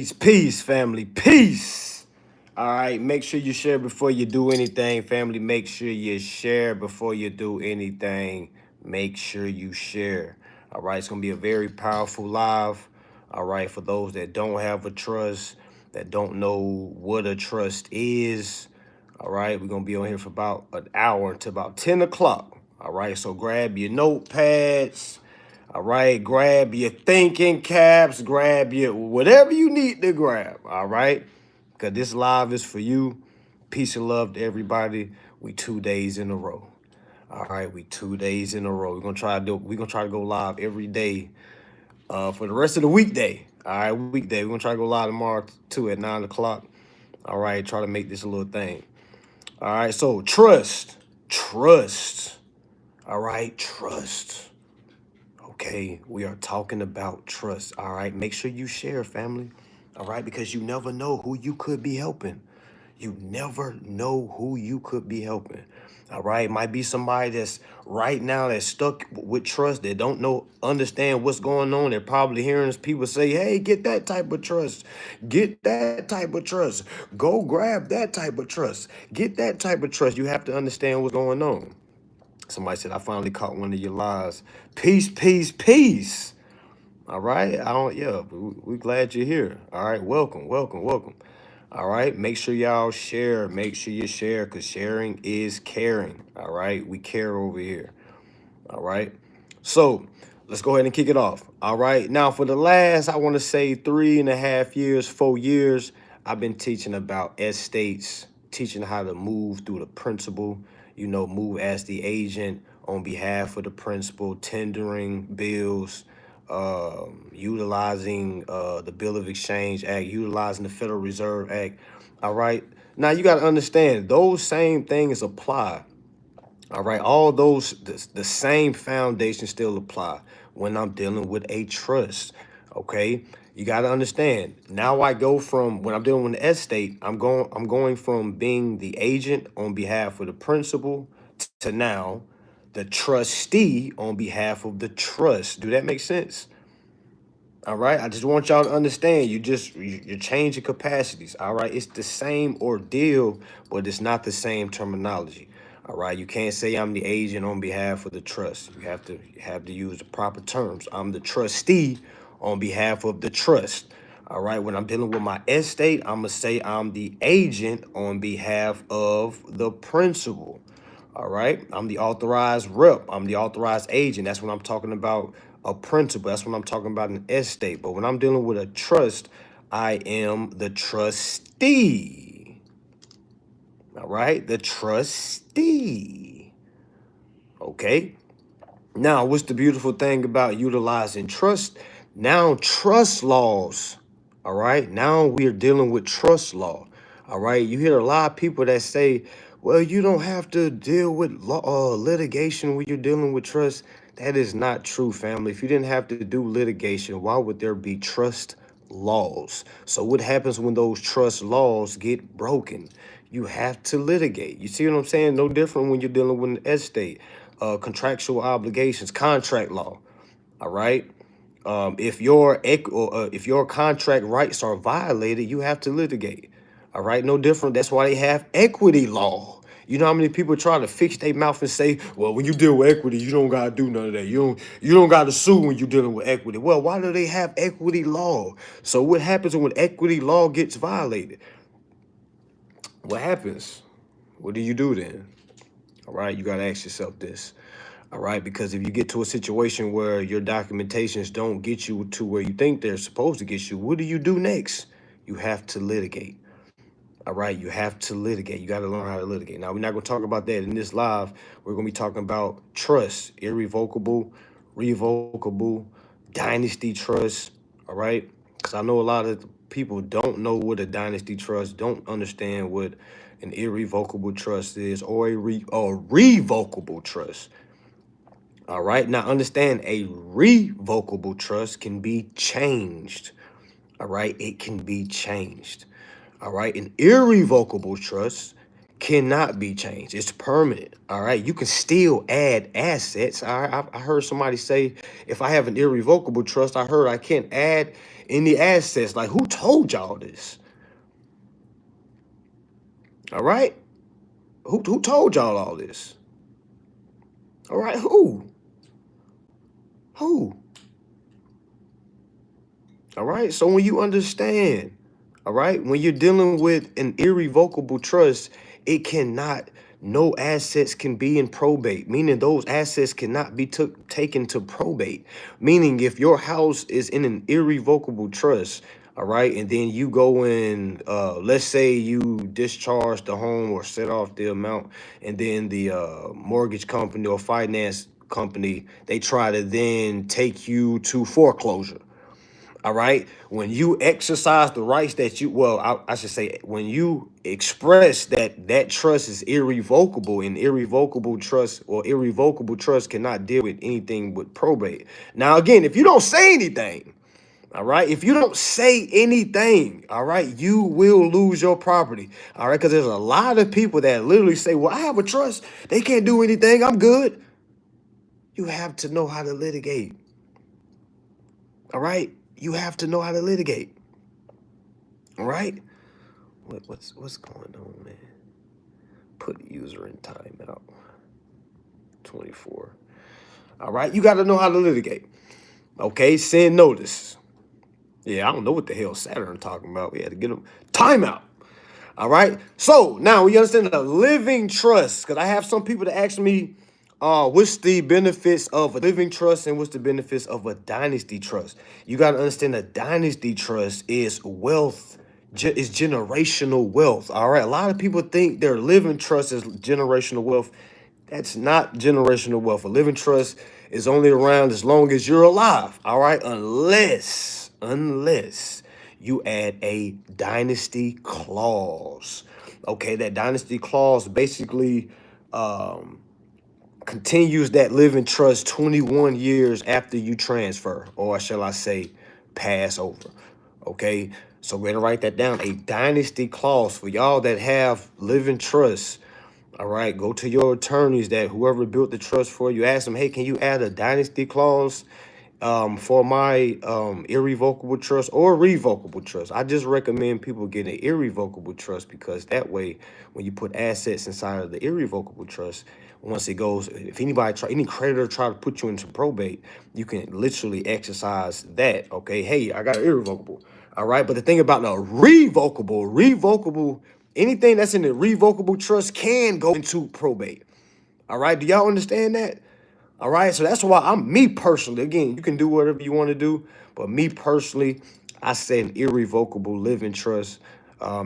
Peace, family. Peace. All right. Make sure you share before you do anything, family. Make sure you share before you do anything. Make sure you share. All right. It's going to be a very powerful live. All right. For those that don't have a trust, that don't know what a trust is. All right. We're going to be on here for about an hour until about 10 o'clock. All right. So grab your notepads. All right, grab your thinking caps, grab your whatever you need to grab. All right, because this live is for you. Peace and love to everybody. We 2 days in a row. All right, we 2 days in a row. We're gonna try to go live every day for the rest of the weekday. All right, weekday. We're gonna try to go live tomorrow too at 9 o'clock. All right, try to make this a little thing. All right, so trust. All right, trust. Okay, we are talking about trust. All right, make sure you share, family. All right, because you never know who you could be helping. You never know who you could be helping. All right, it might be somebody that's right now that's stuck with trust. They don't understand what's going on. They're probably hearing people say, hey, get that type of trust. Get that type of trust. Go grab that type of trust. Get that type of trust. You have to understand what's going on. Somebody said, I finally caught one of your lies. Peace, peace, peace. All right. We're glad you're here. All right. Welcome. All right. Make sure y'all share. Make sure you share because sharing is caring. All right. We care over here. All right. So let's go ahead and kick it off. All right. Now, for the last, I want to say 3.5 years, 4 years, I've been teaching about estates, teaching how to move through the principal, move as the agent on behalf of the principal, tendering bills, utilizing the Bill of Exchange Act, utilizing the Federal Reserve Act. All right. Now, you got to understand those same things apply. All right, all those, the same foundation still apply when I'm dealing with a trust. Okay, you got to understand. Now I go from when I'm dealing with an estate, I'm going from being the agent on behalf of the principal to now the trustee on behalf of the trust. Do that make sense? All right, I just want y'all to understand. You're changing capacities. All right, it's the same ordeal, but it's not the same terminology. All right, you can't say I'm the agent on behalf of the trust. You have to use the proper terms. I'm the trustee on behalf of the trust. All right, when I'm dealing with my estate, I'm gonna say I'm the agent on behalf of the principal. All right, I'm the authorized rep. I'm the authorized agent. That's when I'm talking about a principal. That's when I'm talking about an estate. But when I'm dealing with a trust, I am the trustee. All right, the trustee. Okay. Now, what's the beautiful thing about utilizing trust? Now, trust laws. All right. Now we are dealing with trust law. All right. You hear a lot of people that say, well, you don't have to deal with litigation when you're dealing with trust. That is not true, family. If you didn't have to do litigation, why would there be trust laws? So what happens when those trust laws get broken? You have to litigate. You see what I'm saying? No different when you're dealing with an estate, contractual obligations, contract law. All right. If your contract rights are violated, you have to litigate. All right, no different. That's why they have equity law. You know how many people try to fix their mouth and say, "Well, when you deal with equity, you don't gotta do none of that. You don't gotta sue when you're dealing with equity." Well, why do they have equity law? So what happens when equity law gets violated? What happens? What do you do then? All right, you gotta ask yourself this. All right, because if you get to a situation where your documentations don't get you to where you think they're supposed to get you, what do you do next? You have to litigate. All right, you have to litigate. You got to learn how to litigate. Now, we're not going to talk about that in this live. We're going to be talking about trust, irrevocable, revocable, dynasty trust. All right, because I know a lot of people don't know what a dynasty trust, don't understand what an irrevocable trust is, or a revocable trust. All right. Now, understand a revocable trust can be changed. All right. It can be changed. All right. An irrevocable trust cannot be changed. It's permanent. All right. You can still add assets. All right. I heard somebody say, if I have an irrevocable trust, I heard I can't add any assets. Like, who told y'all this? All right. Who told y'all all this? All right. Who? Who? All right. So when you understand, all right, when you're dealing with an irrevocable trust, it cannot, no assets can be in probate, meaning those assets cannot be taken to probate. Meaning if your house is in an irrevocable trust, all right, and then you go in, let's say you discharge the home or set off the amount, and then the mortgage company or finance company, they try to then take you to foreclosure. All right. When you exercise the rights that you, well, I should say, when you express that that trust is irrevocable, and irrevocable trust or irrevocable trust cannot deal with anything with probate. Now, again, if you don't say anything, all right, if you don't say anything, all right, you will lose your property. All right. Because there's a lot of people that literally say, well, I have a trust. They can't do anything. I'm good. You have to know how to litigate. All right. You have to know how to litigate. All right. What's going on, man? Put user in timeout. 24. All right. You got to know how to litigate. Okay. Send notice. Yeah, I don't know what the hell Saturn talking about. We had to get them timeout. All right. So now we understand the living trust, because I have some people that ask me, what's the benefits of a living trust and what's the benefits of a dynasty trust? You got to understand a dynasty trust is wealth, is generational wealth. All right. A lot of people think their living trust is generational wealth. That's not generational wealth. A living trust is only around as long as you're alive. All right. Unless you add a dynasty clause. Okay. That dynasty clause basically, continues that living trust 21 years after you transfer, or shall I say, pass over. Okay, so we're gonna write that down. A dynasty clause for y'all that have living trusts. All right, go to your attorneys, that whoever built the trust for you, ask them, hey, can you add a dynasty clause for my irrevocable trust or revocable trust? I just recommend people get an irrevocable trust, because that way, when you put assets inside of the irrevocable trust, once it goes, if any creditor try to put you into probate, you can literally exercise that. Okay, hey, I got an irrevocable. All right, but the thing about the revocable, anything that's in the revocable trust can go into probate. All right, do y'all understand that? All right, so that's why me personally, again, you can do whatever you want to do, but me personally, I say an irrevocable living trust,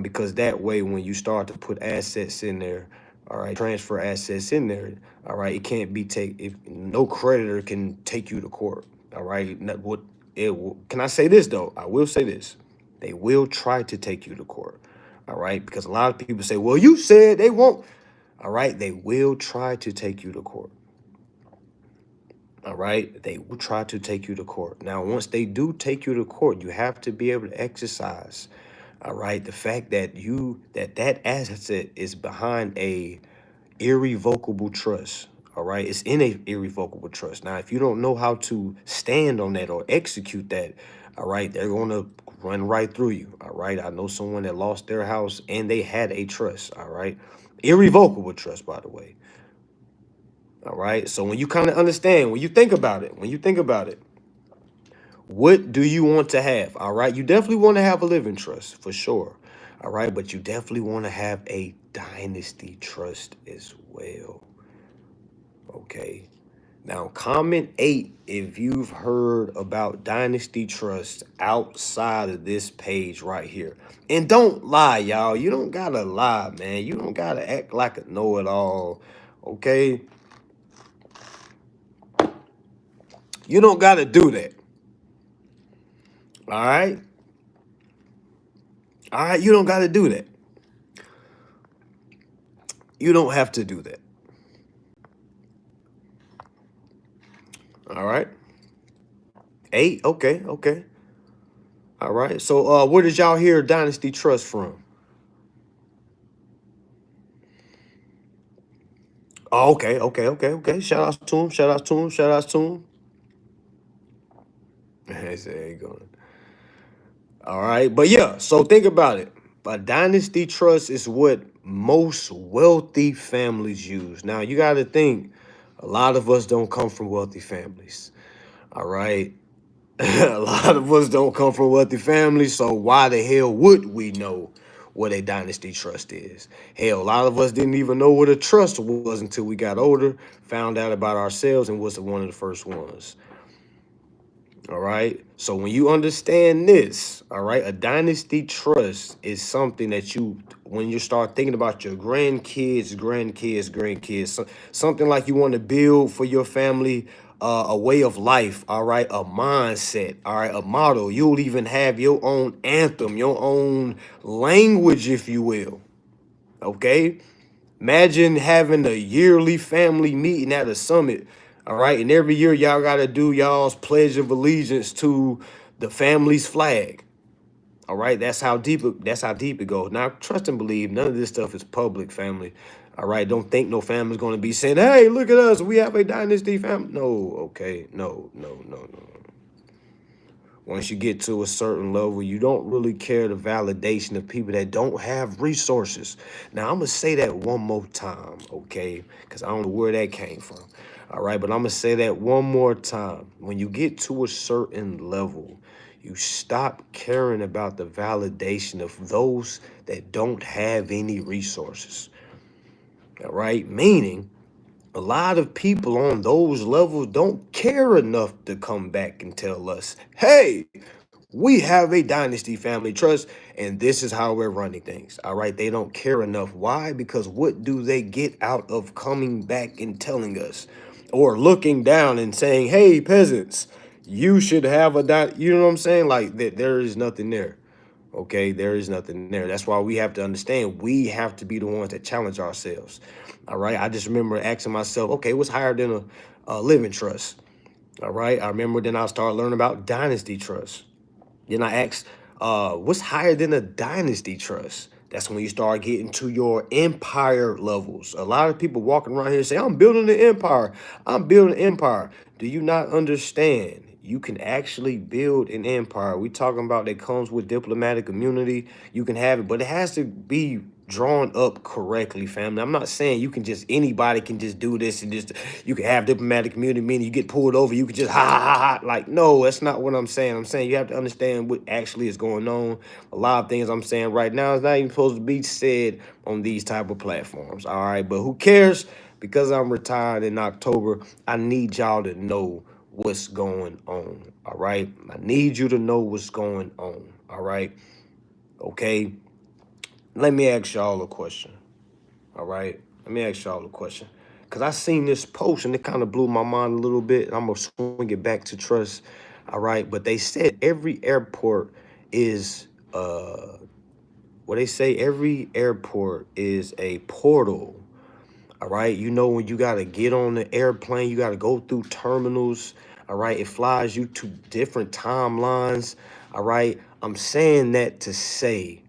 because that way, when you start to put assets in there, all right, transfer assets in there, all right, it can't be if no creditor can take you to court. All right, can I say this though? I will say this: they will try to take you to court. All right, because a lot of people say, well, you said they won't. All right, they will try to take you to court. All right, they will try to take you to court. Now, once they do take you to court, you have to be able to exercise, all right, the fact that that asset is behind a irrevocable trust. All right, it's in a irrevocable trust. Now, if you don't know how to stand on that or execute that, all right, they're going to run right through you. All right, I know someone that lost their house and they had a trust. All right, irrevocable trust, by the way. All right. So when you kind of understand, when you think about it, what do you want to have? All right. You definitely want to have a living trust for sure. All right. But you definitely want to have a dynasty trust as well. Okay. Now, comment 8 if you've heard about dynasty trust outside of this page right here. And don't lie, y'all. You don't got to lie, man. You don't got to act like a know-it-all. Okay. You don't got to do that. All right. All right. You don't got to do that. You don't have to do that. All right. 8. Okay. Okay. All right. So where did y'all hear Dynasty Trust from? Oh, okay. Shout outs to him. Shout outs to him. Shout outs to him. I say, ain't going. All right, but yeah. So think about it. A dynasty trust is what most wealthy families use. Now you got to think. A lot of us don't come from wealthy families. All right. A lot of us don't come from wealthy families, so why the hell would we know what a dynasty trust is? Hell, a lot of us didn't even know what a trust was until we got older, found out about ourselves, and was one of the first ones. All right. So when you understand this, all right, a dynasty trust is something that when you start thinking about your grandkids, something like you want to build for your family, a way of life, all right, a mindset, all right, a model. You'll even have your own anthem, your own language, if you will. Okay. Imagine having a yearly family meeting at a summit, all right? And every year y'all got to do y'all's pledge of allegiance to the family's flag. All right? That's how deep it goes. Now, trust and believe, none of this stuff is public, family. All right? Don't think no family's going to be saying, "Hey, look at us. We have a dynasty family." No, okay. No. Once you get to a certain level, you don't really care the validation of people that don't have resources. Now, I'm going to say that one more time, okay? Because I don't know where that came from. All right, but I'm going to say that one more time. When you get to a certain level, you stop caring about the validation of those that don't have any resources. All right, meaning a lot of people on those levels don't care enough to come back and tell us, "Hey, we have a dynasty family trust, and this is how we're running things." All right. They don't care enough. Why? Because what do they get out of coming back and telling us or looking down and saying, "Hey, peasants, you should have you know what I'm saying? Like that, there is nothing there. Okay. There is nothing there. That's why we have to understand we have to be the ones that challenge ourselves. All right. I just remember asking myself, okay, what's higher than a living trust? All right. I remember then I started learning about dynasty trust. Then I asked, what's higher than a dynasty trust? That's when you start getting to your empire levels. A lot of people walking around here say, "I'm building an empire. I'm building an empire." Do you not understand? You can actually build an empire. We talking about that comes with diplomatic immunity. You can have it, but it has to be drawn up correctly, family. I'm not saying you can just anybody can just do this and just you can have diplomatic immunity, meaning you get pulled over, you can just ha. Like, no, that's not what I'm saying. I'm saying you have to understand what actually is going on. A lot of things I'm saying right now is not even supposed to be said on these type of platforms. All right, but who cares? Because I'm retired in October, I need y'all to know what's going on. All right, I need you to know what's going on. All right, okay. Let me ask y'all a question. All right. Let me ask y'all a question. Because I seen this post and it kind of blew my mind a little bit. I'm going to swing it back to trust. All right. But they said every airport is, what they say, every airport is a portal. All right. You know, when you got to get on the airplane, you got to go through terminals. All right. It flies you to different timelines. All right. I'm saying that to say,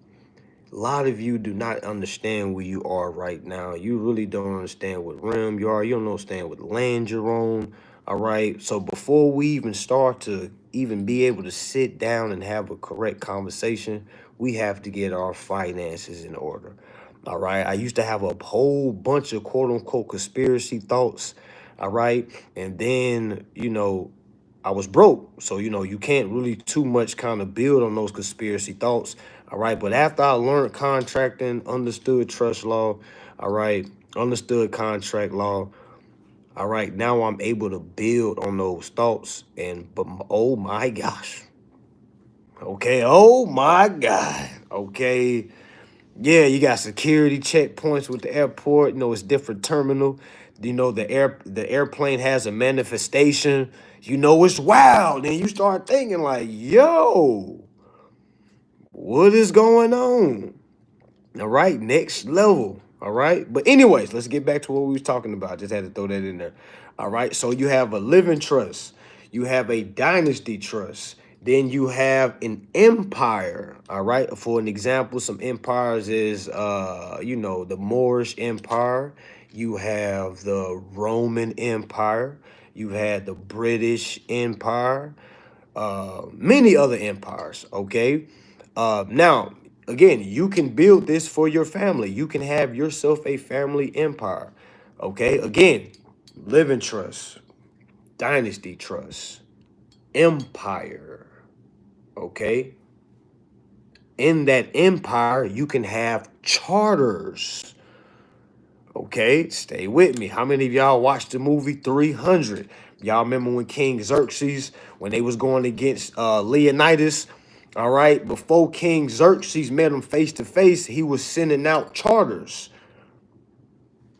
a lot of you do not understand where you are right now. You really don't understand what realm you are. You don't understand what land you're on. All right. So before we even start to even be able to sit down and have a correct conversation, we have to get our finances in order. All right. I used to have a whole bunch of quote unquote conspiracy thoughts. All right. And then, I was broke. So, you can't really too much kind of build on those conspiracy thoughts. All right. But after I learned contracting, understood trust law, all right, understood contract law, all right, now I'm able to build on those thoughts. Oh my gosh. Okay. Oh my God. Okay. Yeah, you got security checkpoints with the airport. It's different terminal. The airplane has a manifestation. It's wild. And you start thinking like, yo, what is going on? All right, next level. All right. But anyways, let's get back to what we was talking about. Just had to throw that in there. All right. So you have a living trust. You have a dynasty trust. Then you have an empire, all right? For an example, some empires is, the Moorish Empire. You have the Roman Empire. You had the British Empire. Many other empires, okay? Now, again, you can build this for your family. You can have yourself a family empire, okay? Again, living trust, dynasty trust, empire, okay? In that empire, you can have charters. Okay, stay with me. How many of y'all watched the movie 300? Y'all remember when King Xerxes, when they was going against Leonidas, all right? Before King Xerxes met him face to face, he was sending out charters.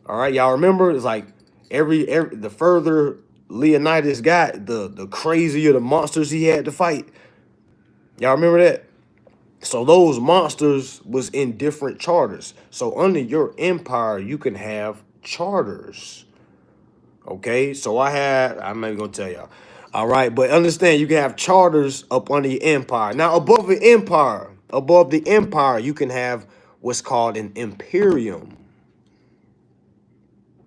All right, y'all remember? It's like every the further Leonidas got, the crazier the monsters he had to fight. Y'all remember that? So those monsters was in different charters. So under your empire, you can have charters. Okay, so I'm not even gonna tell y'all. All right, but understand you can have charters up under your empire. Now above the empire, you can have what's called an imperium.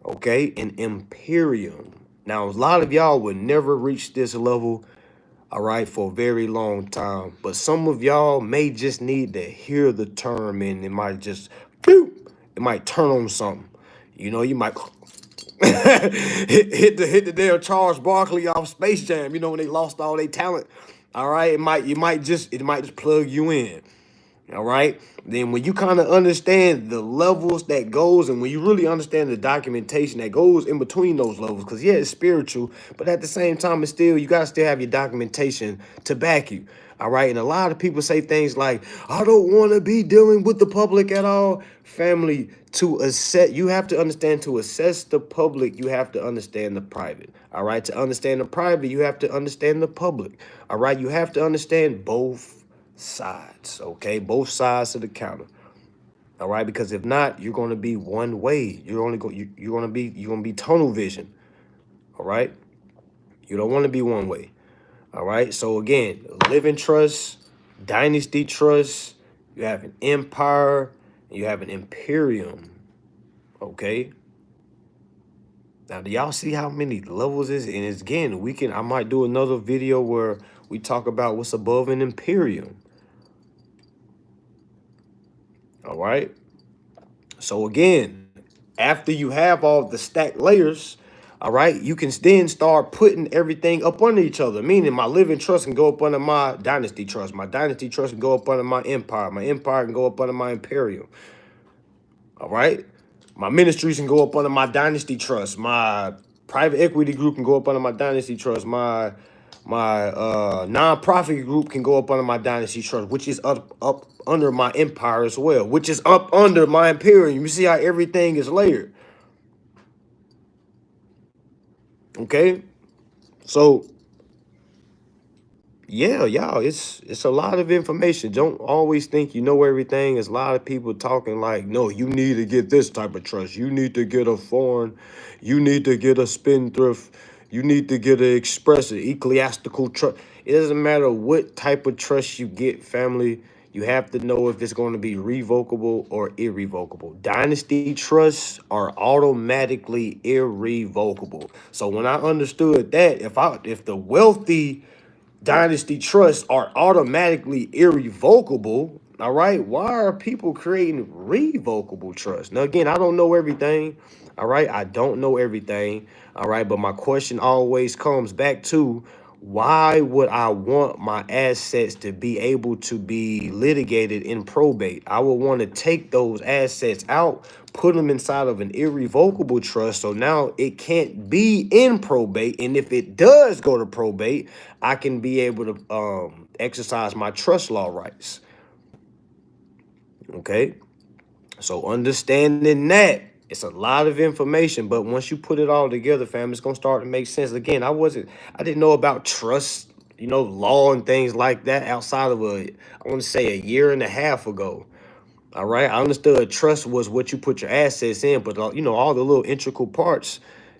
Okay, an imperium. Now a lot of y'all would never reach this level, all right, for a very long time. But some of y'all may just need to hear the term and it might just, boop, it might turn on something. You might hit the damn Charles Barkley off Space Jam, when they lost all their talent. All right, it might just plug you in. All right. Then when you kind of understand the levels that goes, and when you really understand the documentation that goes in between those levels, because yeah, it's spiritual, but at the same time, it's still, you gotta still have your documentation to back you. All right. And a lot of people say things like, I don't want to be dealing with the public at all. Family, you have to understand, to assess the public, you have to understand the private. All right. To understand the private, you have to understand the public. All right. You have to understand both sides, okay? Both sides of the counter. All right, because if not, you're going to be one way. You're going to be tunnel vision. All right? You don't want to be one way. All right? So again, living trust, dynasty trust, you have an empire, and you have an imperium. Okay? Now, do y'all see how many levels is? And it's, again, I might do another video where we talk about what's above an imperium. All right. So again, after you have all the stacked layers, all right, you can then start putting everything up under each other. Meaning my living trust can go up under my dynasty trust. My dynasty trust can go up under my empire. My empire can go up under my imperium. All right. My ministries can go up under my dynasty trust. My private equity group can go up under my dynasty trust. My nonprofit group can go up under my dynasty trust, which is up under my empire as well, which is up under my imperium. You see how everything is layered. Okay, so yeah, y'all, it's a lot of information. Don't always think you know everything. There's a lot of people talking like, no, you need to get this type of trust. You need to get a foreign. You need to get a spendthrift. You need to get an express, an ecclesiastical trust. It doesn't matter what type of trust you get, family. You have to know if it's going to be revocable or irrevocable. Dynasty trusts are automatically irrevocable. So when I understood that, if the wealthy dynasty trusts are automatically irrevocable, all right, why are people creating revocable trusts? Now, again, I don't know everything, all right? I don't know everything, all right? But my question always comes back to, why would I want my assets to be able to be litigated in probate? I would want to take those assets out, put them inside of an irrevocable trust, so now it can't be in probate. And if it does go to probate, I can be able to exercise my trust law rights. Okay, so understanding that, it's a lot of information, but once you put it all together, fam, it's gonna start to make sense. Again, I didn't know about trust, law and things like that outside of I want to say a year and a half ago. All right, I understood trust was what you put your assets in, but all the little integral parts,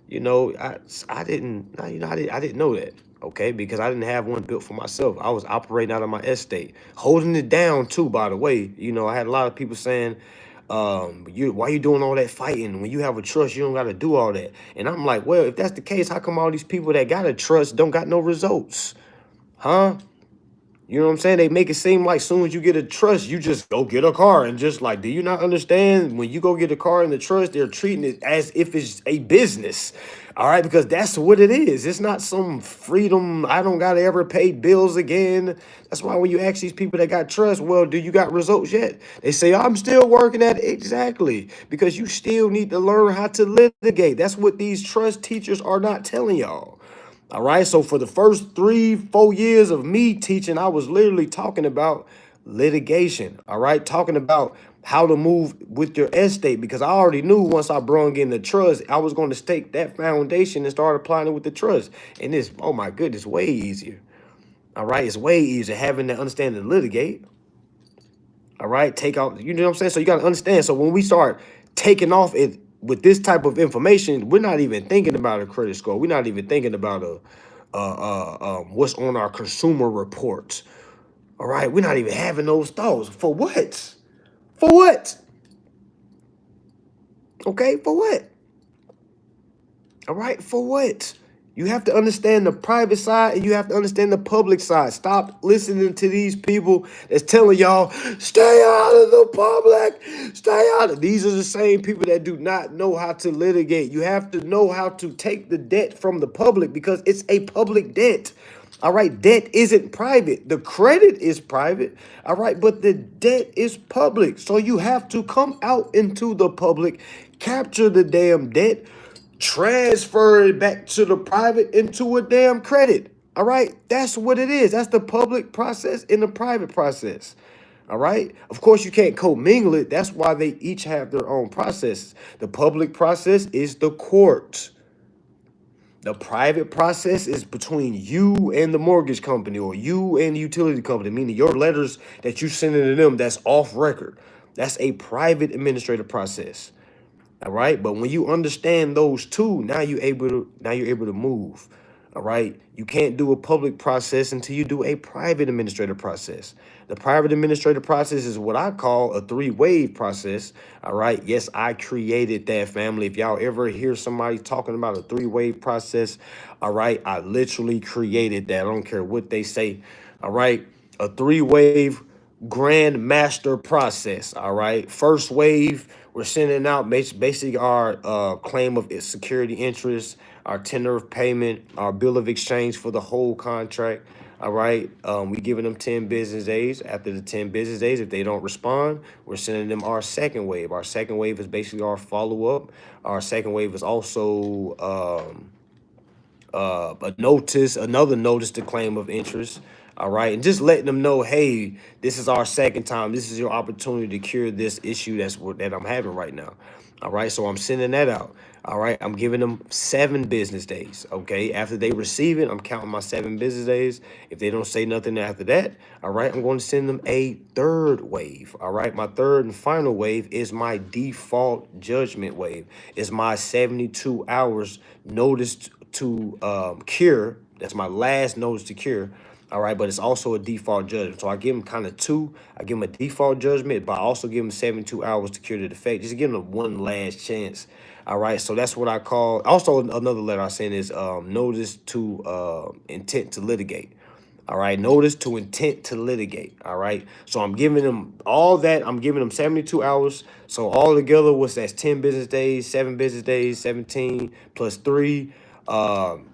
I didn't know that. okay? Because I didn't have one built for myself. I was operating out of my estate, holding it down too, by the way. You know, I had a lot of people saying, why you doing all that fighting? When you have a trust, you don't got to do all that. And I'm like, well, if that's the case, how come all these people that got a trust don't got no results? Huh? You know what I'm saying? They make it seem like soon as you get a trust, you just go get a car and just like, do you not understand? When you go get a car in the trust, they're treating it as if it's a business. All right, because that's what it is. It's not some freedom. I don't gotta ever pay bills again. That's why when you ask these people that got trust, well, do you got results yet? They say, I'm still working at it. Exactly. Because you still need to learn how to litigate. That's what these trust teachers are not telling y'all. All right. So for the first 3-4 years of me teaching, I was literally talking about litigation. All right. Talking about how to move with your estate, because I already knew once I brung in the trust, I was going to stake that foundation and start applying it with the trust. And it's, oh my goodness, way easier. All right. It's way easier having to understand and litigate. All right. Take out, you know what I'm saying? So you got to understand. So when we start taking off it with this type of information, we're not even thinking about a credit score. We're not even thinking about what's on our consumer reports. All right. We're not even having those thoughts. For what? For what? Okay. For what? All right. For what? You have to understand the private side and you have to understand the public side. Stop listening to these people that's telling y'all, stay out of the public, stay out of. These are the same people that do not know how to litigate. You have to know how to take the debt from the public because it's a public debt. All right, debt isn't private. The credit is private. All right, but the debt is public. So you have to come out into the public, capture the damn debt, transfer it back to the private into a damn credit. All right. That's what it is. That's the public process and the private process. All right. Of course, you can't commingle it. That's why they each have their own processes. The public process is the court. The private process is between you and the mortgage company or you and the utility company, meaning your letters that you send to them that's off record. That's a private administrative process. All right. But when you understand those two, now you're able to move. All right. You can't do a public process until you do a private administrative process. The private administrative process is what I call a 3-wave process. All right. Yes, I created that, family. If y'all ever hear somebody talking about a 3-wave process, all right, I literally created that. I don't care what they say. All right. A 3-wave grand master process. All right. First wave, we're sending out basically our claim of security interest, our tender of payment, our bill of exchange for the whole contract. All right. We giving them 10 business days. After the 10 business days, if they don't respond, we're sending them our second wave. Our second wave is basically our follow-up. Our second wave is also another notice to claim of interest. All right. And just letting them know, hey, this is our second time. This is your opportunity to cure this issue that I'm having right now. All right. So I'm sending that out. All right. I'm giving them 7 business days. Okay. After they receive it, I'm counting my 7 business days. If they don't say nothing after that, all right, I'm going to send them a 3rd wave. All right. My 3rd and final wave is my default judgment wave. It's my 72 hours notice to cure. That's my last notice to cure. All right, but it's also a default judgment. So I give them kind of 2. I give them a default judgment, but I also give them 72 hours to cure the defect. Just give them one last chance. All right, so that's what I call. Also, another letter I send is notice to intent to litigate. All right, notice to intent to litigate. All right, so I'm giving them all that. I'm giving them 72 hours. So all together, that's 10 business days, 7 business days, 17 plus 3.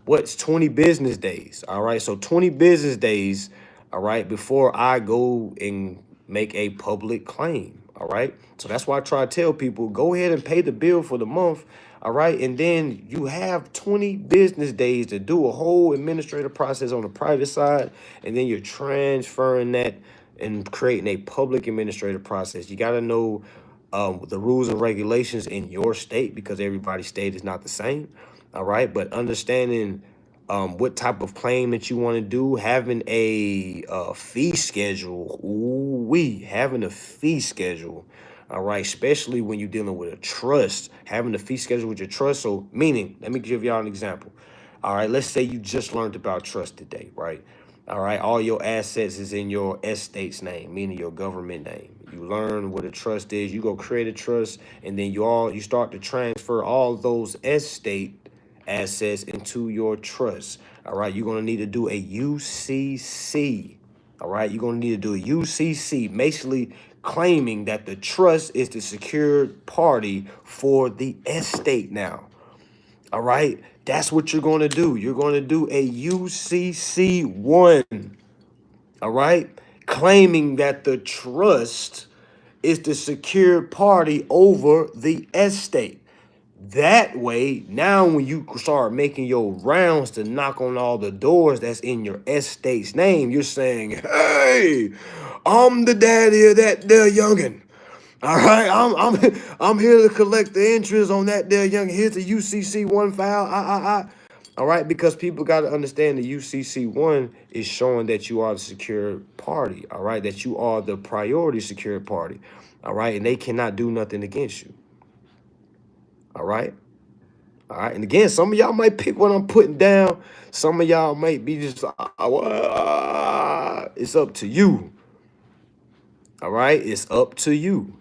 What's 20 business days? All right, so 20 business days. All right, before I go and make a public claim. All right, so that's why I try to tell people, go ahead and pay the bill for the month. All right, and then you have 20 business days to do a whole administrative process on the private side, and then you're transferring that and creating a public administrative process. You got to know the rules and regulations in your state because everybody's state is not the same. All right, but understanding what type of claim that you want to do, having a fee schedule. Having a fee schedule. All right, especially when you're dealing with a trust, having a fee schedule with your trust. So meaning, let me give y'all an example. All right, let's say you just learned about trust today, right? All right, all your assets is in your estate's name, meaning your government name. You learn what a trust is, you go create a trust, and then you start to transfer all those estate assets into your trust. All right, you're gonna need to do a UCC. All right, you're gonna need to do a UCC, basically claiming that the trust is the secured party for the estate now. All right, that's what you're gonna do. You're gonna do a UCC1. All right, claiming that the trust is the secured party over the estate. That way, now when you start making your rounds to knock on all the doors that's in your estate's name, you're saying, "Hey, I'm the daddy of that there youngin'. All right, I'm here to collect the interest on that there youngin'. Here's the UCC1 file. All right, because people got to understand the UCC1 is showing that you are the secure party. All right, that you are the priority secured party. All right, and they cannot do nothing against you. All right. All right. And again, some of y'all might pick what I'm putting down. Some of y'all might be just, it's up to you. All right. It's up to you.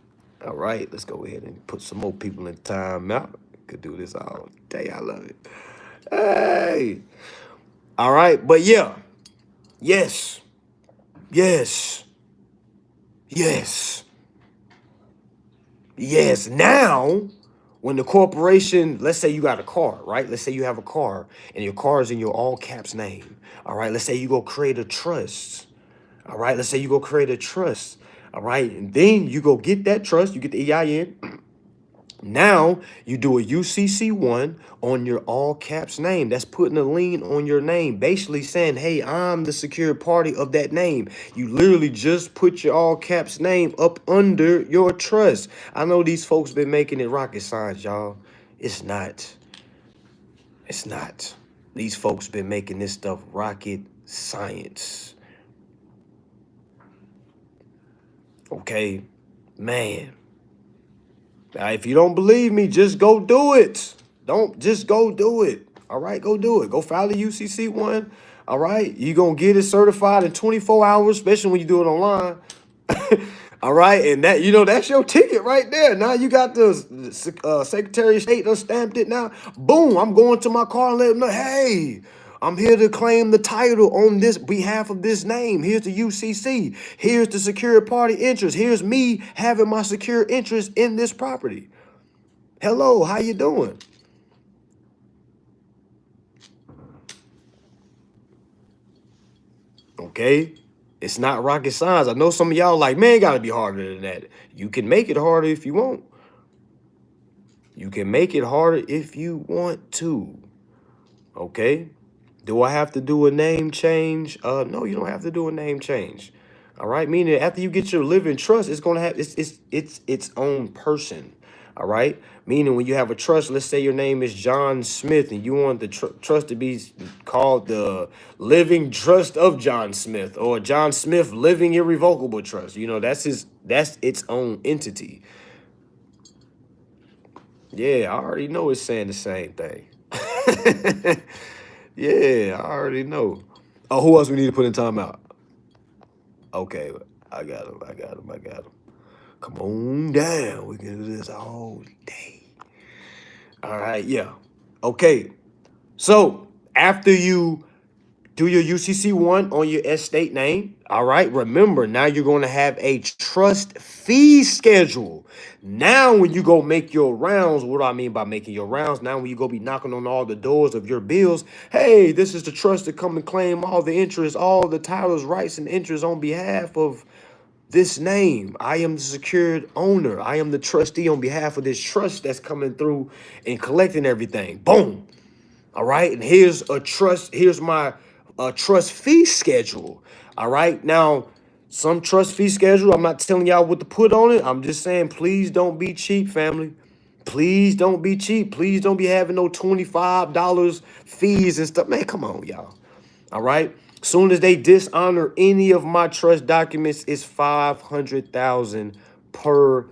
All right. Let's go ahead and put some more people in timeout. Could do this all day. I love it. Hey. All right. But yeah. Yes. Yes. Yes. Yes. Now, when the corporation, let's say you got a car, right? Let's say you have a car and your car is in your all caps name. All right. Let's say you go create a trust. All right. Let's say you go create a trust. All right. And then you go get that trust. You get the EIN. Now you do a UCC1 on your all caps name. That's putting a lien on your name, basically saying, hey, I'm the secured party of that name. You literally just put your all caps name up under your trust. I know these folks been making it rocket science, y'all. It's not. It's not. These folks been making this stuff rocket science. Okay, man. Now, if you don't believe me, just go do it. Just go do it. All right, go do it. Go file the UCC1. All right, you're going to get it certified in 24 hours, especially when you do it online. All right, and that, that's your ticket right there. Now you got the Secretary of State done stamped it now. Boom, I'm going to my car and let them know, hey, I'm here to claim the title on this behalf of this name. Here's the UCC. Here's the secured party interest. Here's me having my secure interest in this property. Hello, how you doing? Okay, it's not rocket science. I know some of y'all like, man, it gotta be harder than that. You can make it harder if you want. You can make it harder if you want to. Okay. Do I have to do a name change? No, you don't have to do a name change. All right, meaning after you get your living trust, it's gonna have its own person. All right, meaning when you have a trust, let's say your name is John Smith, and you want the trust to be called the Living Trust of John Smith, or John Smith Living Irrevocable Trust. That's its own entity. Yeah, I already know it's saying the same thing. Yeah, I already know. Oh, who else we need to put in timeout? Okay, I got him. Come on down. We can do this all day. All right, yeah. Okay, so after you do your UCC1 on your estate name, all right, remember, now you're going to have a trust fee schedule. Now, when you go make your rounds, what do I mean by making your rounds? Now, when you go be knocking on all the doors of your bills, hey, this is the trust to come and claim all the interest, all the titles, rights, and interests on behalf of this name. I am the secured owner. I am the trustee on behalf of this trust that's coming through and collecting everything. Boom. All right. And here's a trust. Here's my trust fee schedule. All right. Now, some trust fee schedule, I'm not telling y'all what to put on it. I'm just saying, please don't be cheap, family. Please don't be cheap. Please don't be having no $25 fees and stuff. Man, come on, y'all. All right. Soon as they dishonor any of my trust documents, it's $500,000 per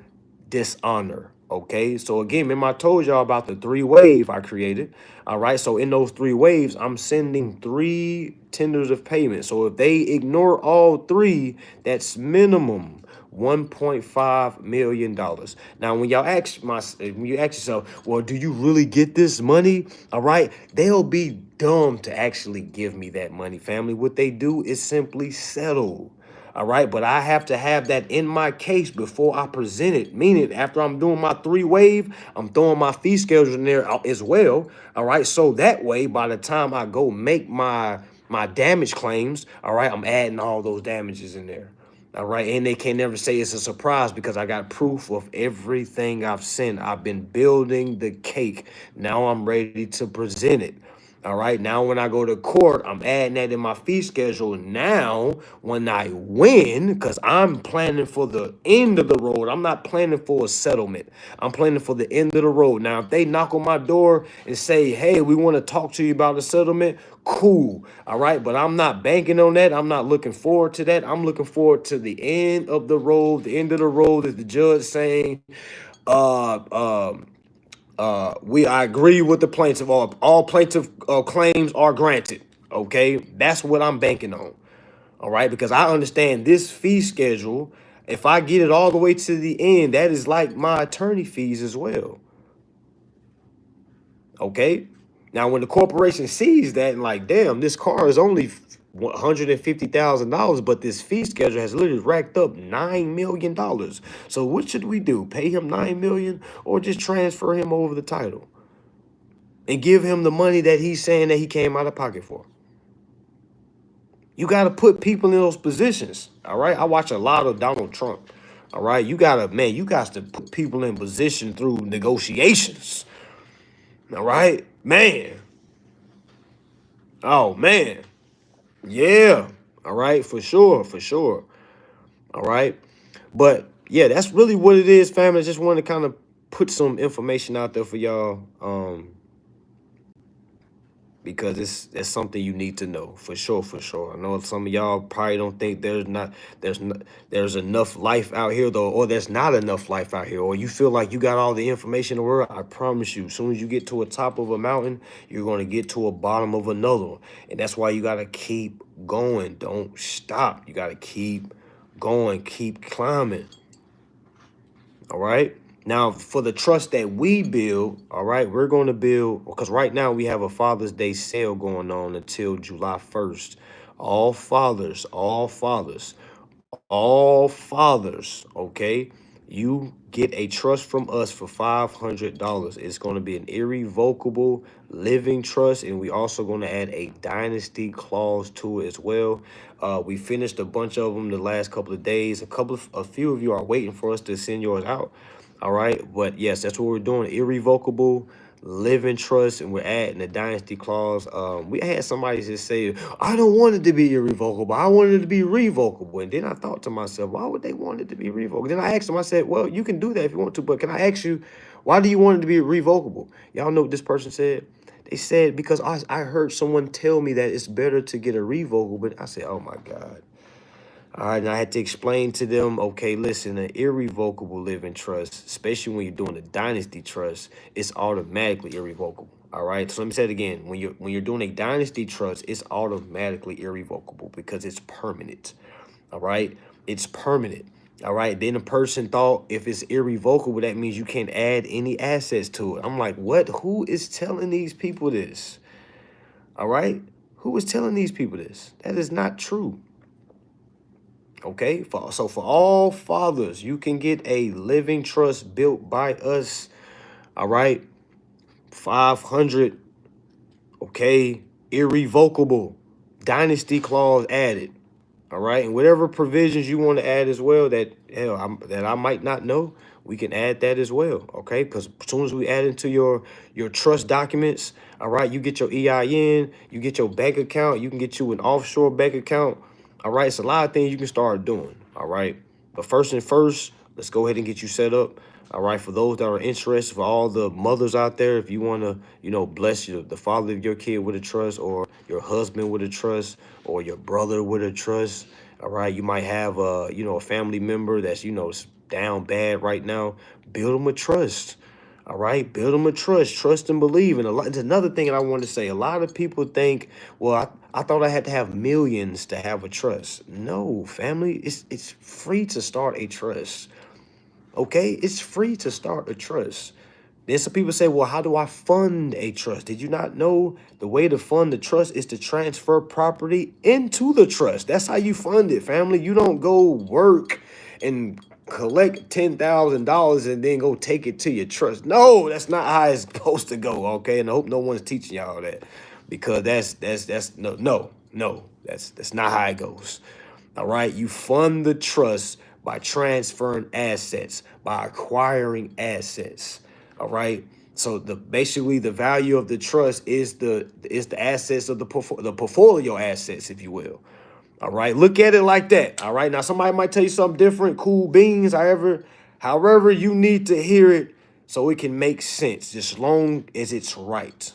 dishonor. Okay, so again, remember I told y'all about the 3-wave I created. All right, so in those 3 waves, I'm sending 3 tenders of payment. So if they ignore all 3, that's minimum $1.5 million. Now, when y'all ask when you ask yourself, well, do you really get this money? All right, they'll be dumb to actually give me that money, family. What they do is simply settle. All right, but I have to have that in my case before I present it. Meaning, after I'm doing my 3-wave, I'm throwing my fee schedule in there as well. All right, so that way, by the time I go make my damage claims, all right, I'm adding all those damages in there. All right, and they can never say it's a surprise because I got proof of everything I've sent. I've been building the cake. Now I'm ready to present it. All right, now when I go to court, I'm adding that in my fee schedule. Now, when I win, because I'm planning for the end of the road, I'm not planning for a settlement. I'm planning for the end of the road. Now, if they knock on my door and say, hey, we want to talk to you about a settlement, cool. All right, but I'm not banking on that. I'm not looking forward to that. I'm looking forward to the end of the road. The end of the road is the judge saying, uh, um, I agree with the plaintiff. All plaintiff claims are granted. Okay, that's what I'm banking on. All right, because I understand this fee schedule. If I get it all the way to the end, that is like my attorney fees as well. Okay. Now, when the corporation sees that and like, damn, this car is only $150,000, but this fee schedule has literally racked up $9 million. So what should we do? Pay him $9 million or just transfer him over the title and give him the money that he's saying that he came out of pocket for? You got to put people in those positions. All right. I watch a lot of Donald Trump. All right. You got to put people in position through negotiations. All right, man. Oh, man. Yeah. All right. For sure. For sure. All right. But yeah, that's really what it is, family. I just wanted to kind of put some information out there for y'all. Because it's something you need to know for sure, for sure. I know some of y'all probably don't think there's enough life out here though, or there's not enough life out here, or you feel like you got all the information in the world. I promise you, as soon as you get to a top of a mountain, you're going to get to a bottom of another one. And that's why you got to keep going. Don't stop. You got to keep going, keep climbing. All right. Now, for the trust that we build, all right, we're going to build, because right now we have a Father's Day sale going on until July 1st. All fathers, all fathers, all fathers, okay? You get a trust from us for $500. It's going to be an irrevocable living trust, and we also going to add a dynasty clause to it as well. We finished a bunch of them the last couple of days. A few of you are waiting for us to send yours out. All right, but yes, that's what we're doing. Irrevocable living trust, and we're adding the dynasty clause. We had somebody just say, I don't want it to be irrevocable, I wanted it to be revocable. And then I thought to myself, why would they want it to be revocable? Then I asked them, I said, well, you can do that if you want to, but can I ask you, why do you want it to be revocable? Y'all know what this person said? They said, because I heard someone tell me that it's better to get a revocable. But I said, oh my God. All right, and I had to explain to them, okay, listen, an irrevocable living trust, especially when you're doing a dynasty trust, it's automatically irrevocable. All right, so let me say it again. When you're doing a dynasty trust, it's automatically irrevocable because it's permanent. All right, it's permanent. All right, then a person thought if it's irrevocable, that means you can't add any assets to it. I'm like, what? Who is telling these people this? All right, who is telling these people this? That is not true. Okay, so for all fathers, you can get a living trust built by us. All right, 500. Okay, irrevocable, dynasty clause added. All right, and whatever provisions you want to add as well that that I might not know, we can add that as well. Okay, because as soon as we add into your trust documents, all right, you get your EIN, you get your bank account, you can get you an offshore bank account. All right, it's a lot of things you can start doing. All right, but first, let's go ahead and get you set up. All right, for those that are interested, for all the mothers out there, if you want to, bless the father of your kid with a trust, or your husband with a trust, or your brother with a trust. All right, you might have a family member that's down bad right now, build them a trust. All right, build them a trust and believe. And it's another thing that I want to say. A lot of people think, well, I thought I had to have millions to have a trust. No, family, it's free to start a trust. Okay, it's free to start a trust. Then some people say, well, how do I fund a trust? Did you not know the way to fund the trust is to transfer property into the trust? That's how you fund it, family. You don't go work and collect $10,000 and then go take it to your trust. No, that's not how it's supposed to go. Okay, and I hope no one's teaching y'all that, because that's no, that's not how it goes. All right, you fund the trust by transferring assets, by acquiring assets. All right. So basically the value of the trust is the assets of the portfolio assets, if you will. All right. Look at it like that. All right. Now somebody might tell you something different. Cool beans. However you need to hear it so it can make sense, just as long as it's right.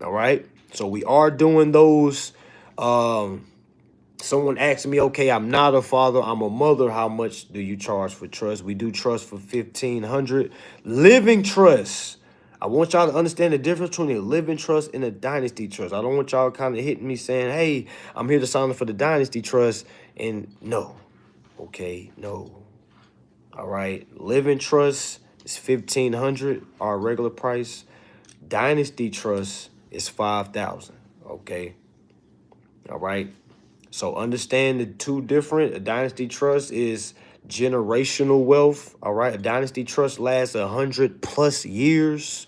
All right. So we are doing those. Someone asked me, okay, I'm not a father, I'm a mother. How much do you charge for trust? We do trust for $1,500. Living trust. I want y'all to understand the difference between a living trust and a dynasty trust. I don't want y'all kind of hitting me saying, hey, I'm here to sign up for the dynasty trust. And no. Okay, no. All right. Living trust is $1,500, our regular price. Dynasty trust is $5,000. Okay. All right. So understand the two different. A dynasty trust is generational wealth. All right. A dynasty trust lasts 100+ years.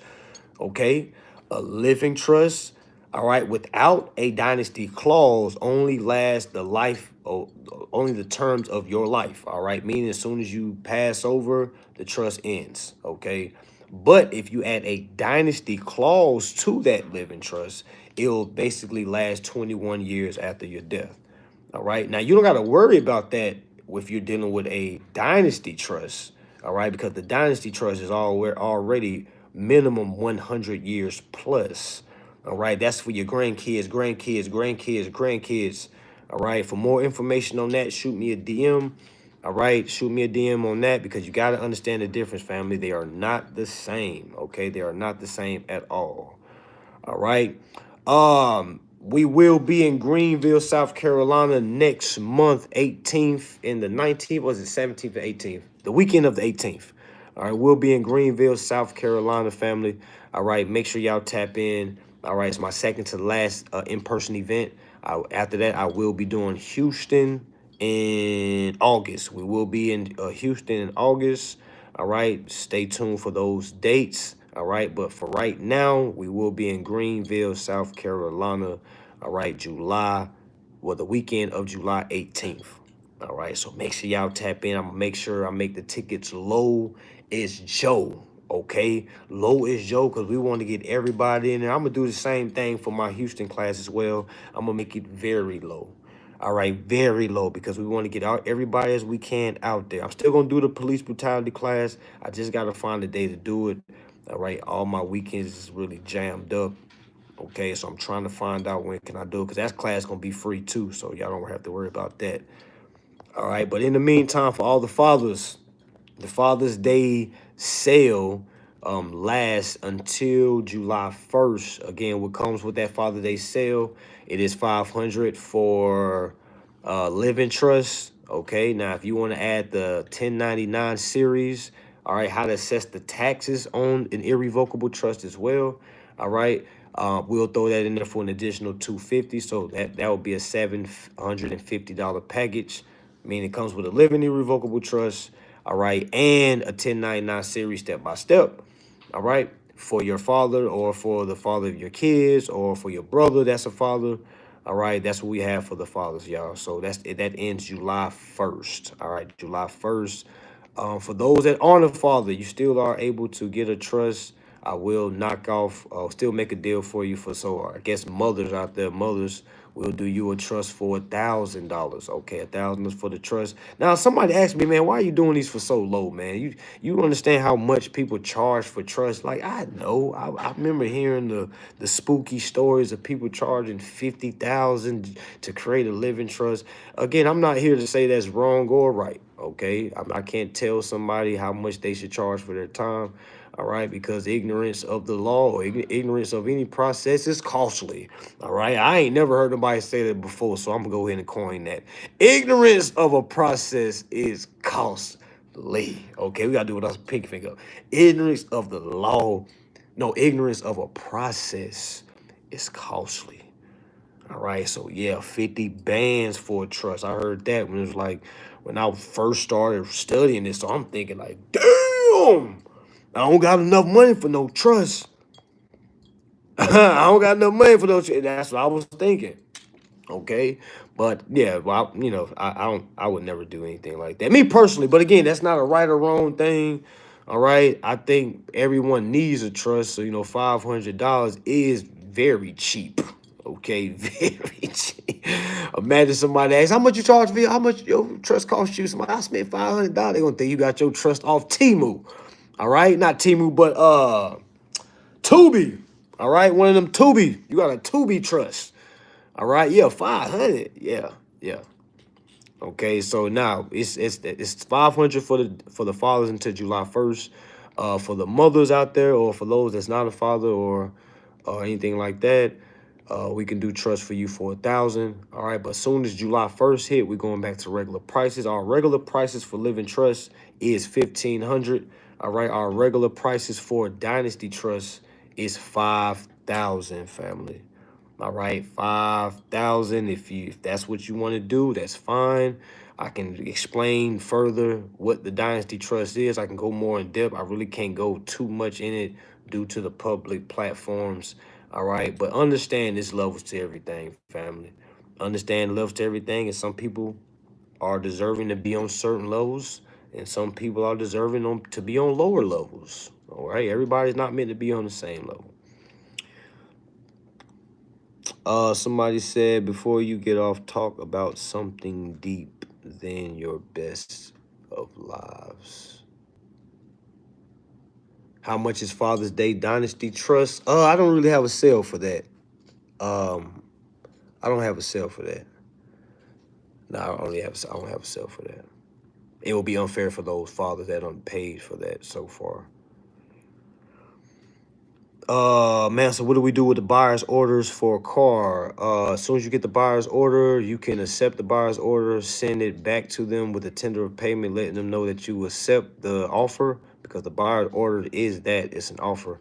Okay. A living trust, all right, without a dynasty clause, only lasts the life, only the terms of your life. All right. Meaning as soon as you pass over, the trust ends. Okay. But if you add a dynasty clause to that living trust, it'll basically last 21 years after your death. All right. Now, you don't got to worry about that if you're dealing with a dynasty trust. All right. Because the dynasty trust is already minimum 100 years plus. All right. That's for your grandkids. All right. For more information on that, shoot me a DM. All right. Shoot me a DM on that, because you got to understand the difference, family. They are not the same. Okay. They are not the same at all. All right. We will be in Greenville, South Carolina next month, 18th and the 19th. Was it 17th and 18th? The weekend of the 18th. All right, we'll be in Greenville, South Carolina, family. All right, make sure y'all tap in. All right, it's my second to last in-person event. After that, I will be doing Houston in August. We will be in Houston in August. All right, stay tuned for those dates. All right, but for right now, we will be in Greenville, South Carolina. All right, the weekend of July 18th. All right, so make sure y'all tap in. I'm gonna make sure I make the tickets low as Joe. Okay, low as Joe, because we want to get everybody in there. I'm gonna do the same thing for my Houston class as well. I'm gonna make it very low. All right, very low, because we want to get out everybody as we can out there. I'm still gonna do the police brutality class. I just gotta find a day to do it. All right, all my weekends is really jammed up. Okay, so I'm trying to find out when can I do it, because that class gonna be free too, so y'all don't have to worry about that. All right, but in the meantime, for all the fathers, the Father's Day sale lasts until July 1st. Again, what comes with that Father's Day sale, it is $500 for living trust. Okay, now if you want to add the 1099 series, all right, how to assess the taxes on an irrevocable trust as well. All right, we'll throw that in there for an additional $250, so that would be a $750 package. Meaning it comes with a living irrevocable trust, all right, and a 1099 series step by step, all right, for your father or for the father of your kids or for your brother that's a father. All right, that's what we have for the fathers, y'all. So that ends July 1st. All right, July 1st. For those that aren't a father, you still are able to get a trust. I will still make a deal for you so I guess mothers out there, we'll do you a trust for $1,000. Okay, $1,000 for the trust. Now, somebody asked me, man, why are you doing these for so low, man? You understand how much people charge for trust? Like, I know. I remember hearing the spooky stories of people charging $50,000 to create a living trust. Again, I'm not here to say that's wrong or right. Okay, I can't tell somebody how much they should charge for their time. All right, because ignorance of the law or ignorance of any process is costly. All right, I ain't never heard nobody say that before, so I'm gonna go ahead and coin that. Ignorance of a process is costly. Okay, we gotta do it with our pink finger. Ignorance of the law, no, ignorance of a process is costly. All right, so yeah, 50 bands for a trust. I heard that when it was like when I first started studying this. So I'm thinking like, damn, I don't got enough money for no trust. I don't got enough money for no trust. That's what I was thinking. Okay, but yeah, well, I don't, I would never do anything like that. Me personally, but again, that's not a right or wrong thing. All right, I think everyone needs a trust, so $500 is very cheap. Okay, very cheap. Imagine somebody asks, "How much you charge for how much your trust cost you?" Somebody, I spent $500. They gonna think you got your trust off Timu. All right, not Timu, but Tubi. All right, one of them Tubi. You got a Tubi trust. All right, yeah, 500. Yeah, yeah. Okay, so now it's 500 for the fathers until July 1st. For the mothers out there, or for those that's not a father or anything like that, we can do trust for you for 1,000. All right, but as soon as July 1st hit, we're going back to regular prices. Our regular prices for living trust is 1,500. All right, our regular prices for Dynasty trust is 5,000. Family. All right, 5,000. If that's what you want to do, that's fine. I can explain further what the Dynasty Trust is. I can go more in depth. I really can't go too much in it due to the public platforms. All right, but understand this levels to everything, family. Understand levels to everything, and some people are deserving to be on certain levels, and some people are deserving to be on lower levels. All right, everybody's not meant to be on the same level. Somebody said before you get off, talk about something deep than your best of lives. How much is Father's Day Dynasty Trust? I don't really have a sale for that. Um, I don't have a sale for that. No, I don't have a sale for that. It will be unfair for those fathers that aren't paid for that so far. Man, so what do we do with the buyer's orders for a car? As soon as you get the buyer's order, you can accept the buyer's order, send it back to them with a tender of payment, letting them know that you accept the offer, because the buyer's order is that it's an offer.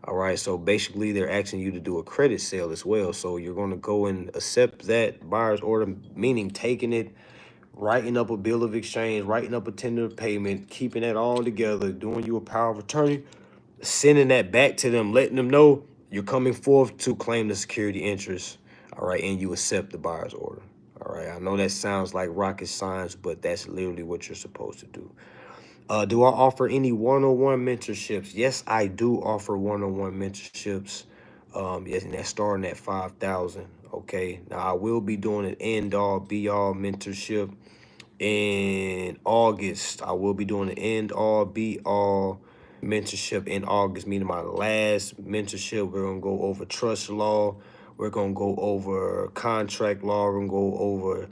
All right, so basically they're asking you to do a credit sale as well. So you're going to go and accept that buyer's order, meaning taking it, writing up a bill of exchange, writing up a tender of payment, keeping that all together, doing you a power of attorney, sending that back to them, letting them know you're coming forth to claim the security interest. All right, and you accept the buyer's order. All right, I know that sounds like rocket science, but that's literally what you're supposed to do. Do I offer any one-on-one mentorships? Yes, I do offer one-on-one mentorships. Yes, and that's starting at 5,000. Okay, now I will be doing an end-all, be-all mentorship in August. I will be doing an end-all, be-all mentorship in August, meaning my last mentorship. We're going to go over trust law. We're going to go over contract law. We're going to go over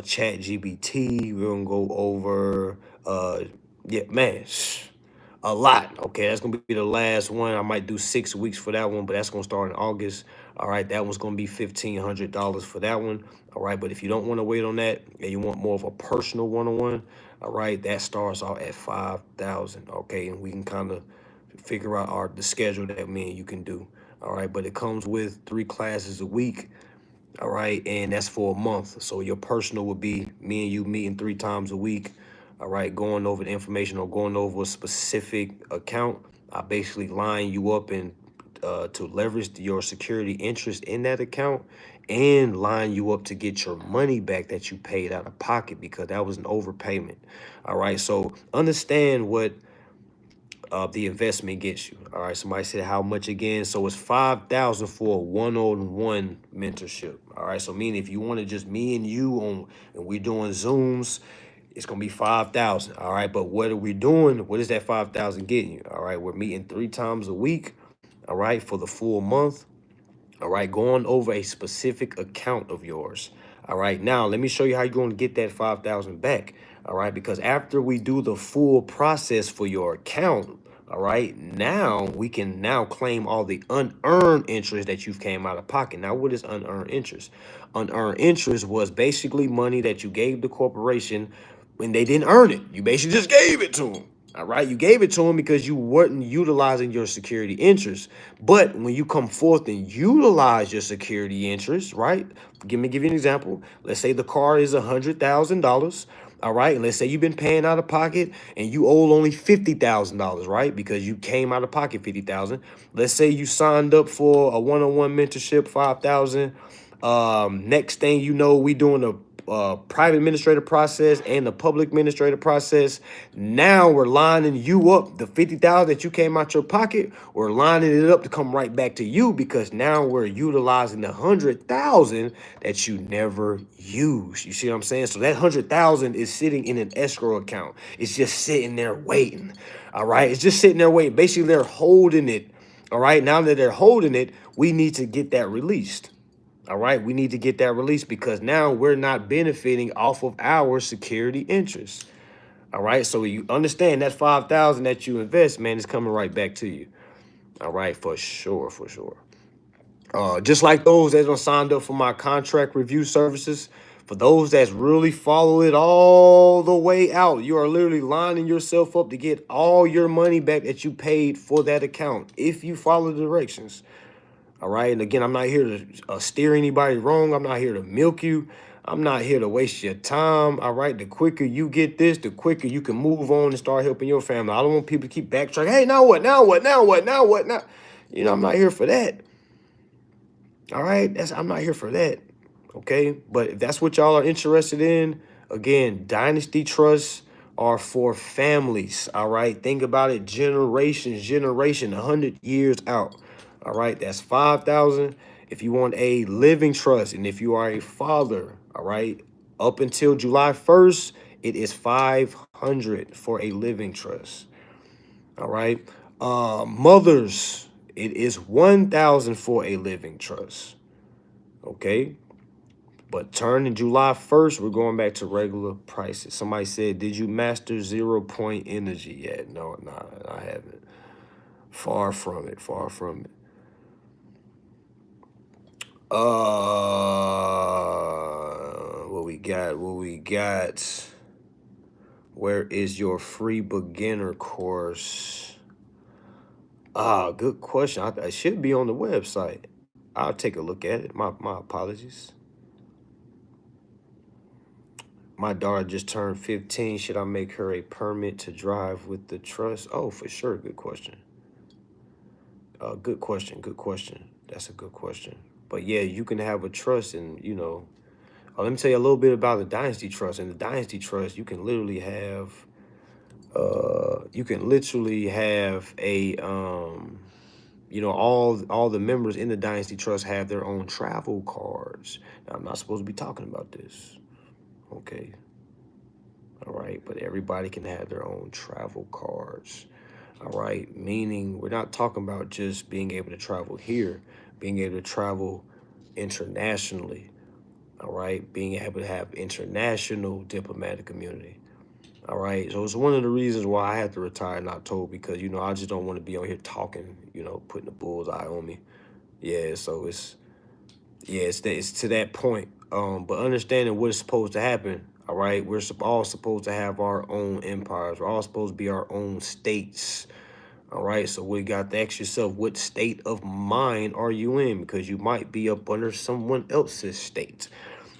chat GBT. We're going to go over, yeah, man, a lot. Okay, that's going to be the last one. I might do 6 weeks for that one, but that's going to start in August. All right, that one's going to be $1,500 for that one. All right, but if you don't want to wait on that and you want more of a personal one-on-one, all right, that starts out at 5,000. Okay, and we can kind of figure out the schedule that me and you can do. All right, but it comes with 3 classes a week. All right, and that's for a month. So your personal would be me and you meeting 3 times a week. All right, going over the information or going over a specific account. I basically line you up and to leverage your security interest in that account, and line you up to get your money back that you paid out of pocket, because that was an overpayment. All right, so understand what the investment gets you. All right, somebody said how much again? So it's 5,000 for a one-on-one mentorship. All right, so meaning if you want to just me and you on, and we're doing Zooms, it's gonna be 5,000. All right, but what are we doing? What is that 5,000 getting you? All right, we're meeting 3 times a week. All right, for the full month. All right, going over a specific account of yours. All right, now let me show you how you're going to get that 5,000 back. All right, because after we do the full process for your account, all right, now we can now claim all the unearned interest that you've came out of pocket. Now, what is unearned interest? Unearned interest was basically money that you gave the corporation when they didn't earn it. You basically just gave it to them. All right, you gave it to them because you weren't utilizing your security interest. But when you come forth and utilize your security interest, right? Give you an example. Let's say the car is $100,000. All right, and let's say you've been paying out of pocket and you owe only $50,000, right? Because you came out of pocket 50,000. Let's say you signed up for a one-on-one mentorship, 5,000. Next thing you know, we doing a private administrative process and the public administrative process. Now we're lining you up. The 50,000 that you came out your pocket, we're lining it up to come right back to you because now we're utilizing the 100,000 that you never used. You see what I'm saying? So that 100,000 is sitting in an escrow account. It's just sitting there waiting. All right, it's just sitting there waiting. Basically, they're holding it. All right, now that they're holding it, we need to get that released. All right, we need to get that released because now we're not benefiting off of our security interest. All right, so you understand that 5,000 that you invest, man, is coming right back to you. All right, for sure, for sure. Just like those that are signed up for my contract review services, for those that's really follow it all the way out, you are literally lining yourself up to get all your money back that you paid for that account if you follow the directions. All right. And again, I'm not here to steer anybody wrong. I'm not here to milk you. I'm not here to waste your time. All right. The quicker you get this, the quicker you can move on and start helping your family. I don't want people to keep backtracking. Hey, now what? Now what? Now what? Now what? Now, I'm not here for that. All right. I'm not here for that. Okay. But if that's what y'all are interested in, again, Dynasty trusts are for families. All right. Think about it. Generation, 100 years out. All right, that's 5,000. If you want a living trust, and if you are a father, all right, up until July 1st, it is 500 for a living trust. All right, mothers, it is 1,000 for a living trust. Okay, but turning July 1st, we're going back to regular prices. Somebody said, "Did you master 0 point energy yet?" No, I haven't. Far from it. Far from it. What we got? Where is your free beginner course? Good question. I should be on the website. I'll take a look at it. My apologies. My daughter just turned 15. Should I make her a permit to drive with the trust? Oh, for sure. Good question. Good question. Good question. That's a good question. But yeah, you can have a trust and, let me tell you a little bit about the Dynasty Trust. In the Dynasty Trust, you can literally have, a, all the members in the Dynasty Trust have their own travel cards. Now, I'm not supposed to be talking about this. Okay. All right. But everybody can have their own travel cards. All right. Meaning we're not talking about just being able to travel here, being able to travel internationally. All right, being able to have international diplomatic immunity. All right, so it's one of the reasons why I had to retire in October because I just don't want to be on here talking, putting the bullseye on me. Yeah, so it's to that point. But understanding what is supposed to happen. All right, we're all supposed to have our own empires. We're all supposed to be our own states. All right, so we got to ask yourself, what state of mind are you in? Because you might be up under someone else's state.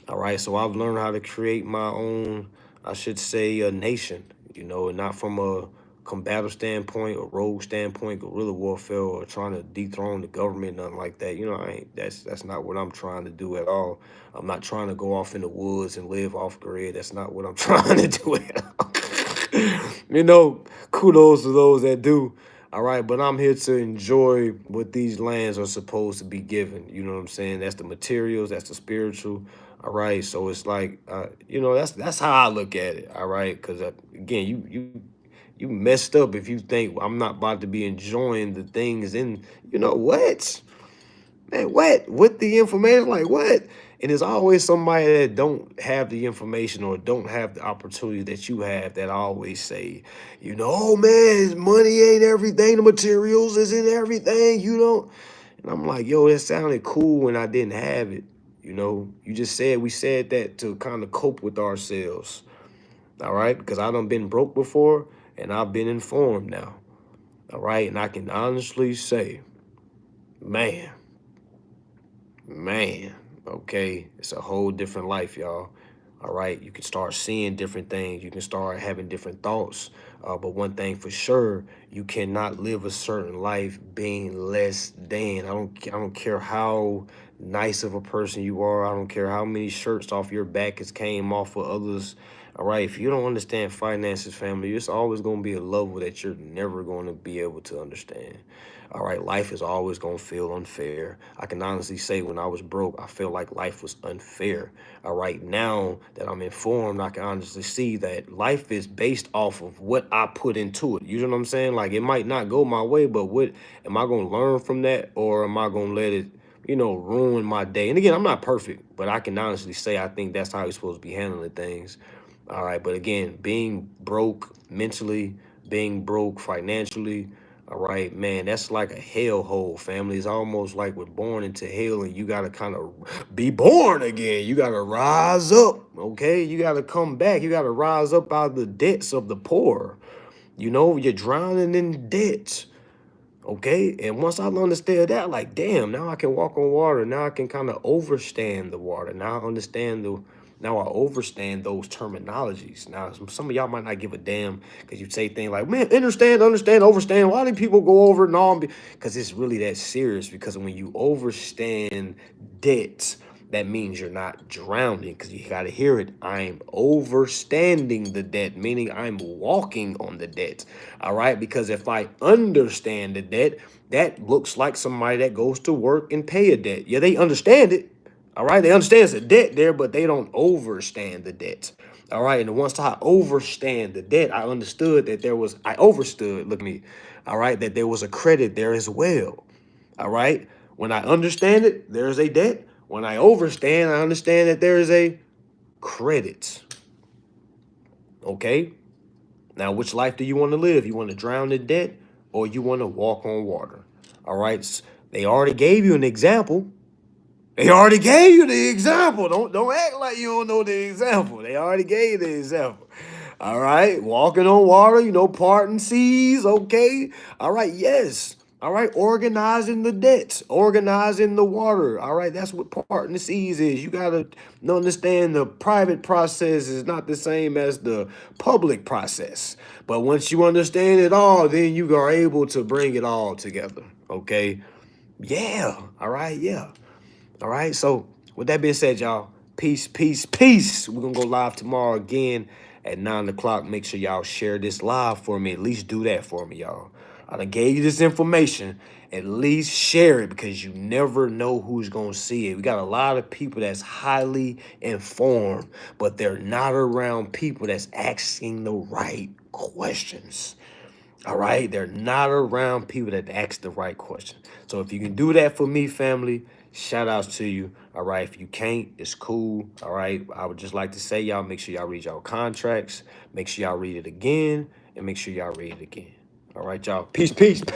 All right, so I've learned how to create my own, I should say, a nation, and not from a combative standpoint, a rogue standpoint, guerrilla warfare, or trying to dethrone the government, nothing like that. That's not what I'm trying to do at all. I'm not trying to go off in the woods and live off grid. That's not what I'm trying to do at all. Kudos to those that do. All right, but I'm here to enjoy what these lands are supposed to be given. You know what I'm saying? That's the materials, that's the spiritual. All right, so it's like, that's how I look at it. All right, because again, you messed up if you think I'm not about to be enjoying the things in, what? Man, what? With the information? Like what? And there's always somebody that don't have the information or don't have the opportunity that you have that always say, oh man, money ain't everything. The materials isn't everything. You don't. And I'm like, yo, that sounded cool when I didn't have it. You just said we said that to kind of cope with ourselves. All right. Because I done been broke before and I've been informed now. All right. And I can honestly say, man, okay, it's a whole different life, y'all. All right. You can start seeing different things. You can start having different thoughts. But one thing for sure, you cannot live a certain life being less than. I don't care how nice of a person you are. I don't care how many shirts off your back has came off of others. All right. If you don't understand finances, family, it's always going to be a level that you're never going to be able to understand. All right, life is always going to feel unfair. I can honestly say when I was broke, I felt like life was unfair. All right, now that I'm informed, I can honestly see that life is based off of what I put into it. You know what I'm saying? Like it might not go my way, but what am I going to learn from that, or am I going to let it, ruin my day? And again, I'm not perfect, but I can honestly say I think that's how you're supposed to be handling things. All right, but again, being broke mentally, being broke financially, all right, man, that's like a hellhole, family. It's almost like we're born into hell and you got to kind of be born again. You got to rise up, okay? You got to come back. You got to rise up out of the debts of the poor. You're drowning in debt, okay? And once I understand that, like, damn, now I can walk on water. Now I can kind of overstand the water. Now I understand those terminologies. Now, some of y'all might not give a damn because you say things like, man, understand, overstand. Why do people go over and all? Because it's really that serious. Because when you overstand debt, that means you're not drowning, because you got to hear it. I'm overstanding the debt, meaning I'm walking on the debt. All right. Because if I understand the debt, that looks like somebody that goes to work and pay a debt. Yeah, they understand it. All right. They understand it's a debt there, but they don't overstand the debt. All right. And once I overstand the debt, I understood that I overstood, look at me. All right. That there was a credit there as well. All right. When I understand it, there is a debt. When I overstand, I understand that there is a credit. Okay. Now, which life do you want to live? You want to drown in debt or you want to walk on water? All right. They already gave you an example. They already gave you the example. Don't act like you don't know the example. They already gave you the example. All right. Walking on water, parting seas. Okay. All right. Yes. All right. Organizing the debts, organizing the water. All right. That's what parting the seas is. You got to understand the private process is not the same as the public process. But once you understand it all, then you are able to bring it all together. Okay. Yeah. All right. Yeah. All right. So with that being said, y'all, peace, peace, peace. We're going to go live tomorrow again at 9 o'clock. Make sure y'all share this live for me. At least do that for me, y'all. I done gave you this information. At least share it, because you never know who's going to see it. We got a lot of people that's highly informed, but they're not around people that's asking the right questions. All right. They're not around people that ask the right question. So if you can do that for me, family, shout outs to you. All right. If you can't, it's cool. All right. I would just like to say, y'all, make sure y'all read y'all contracts. Make sure y'all read it again, and make sure y'all read it again. All right, y'all. Peace, peace, peace.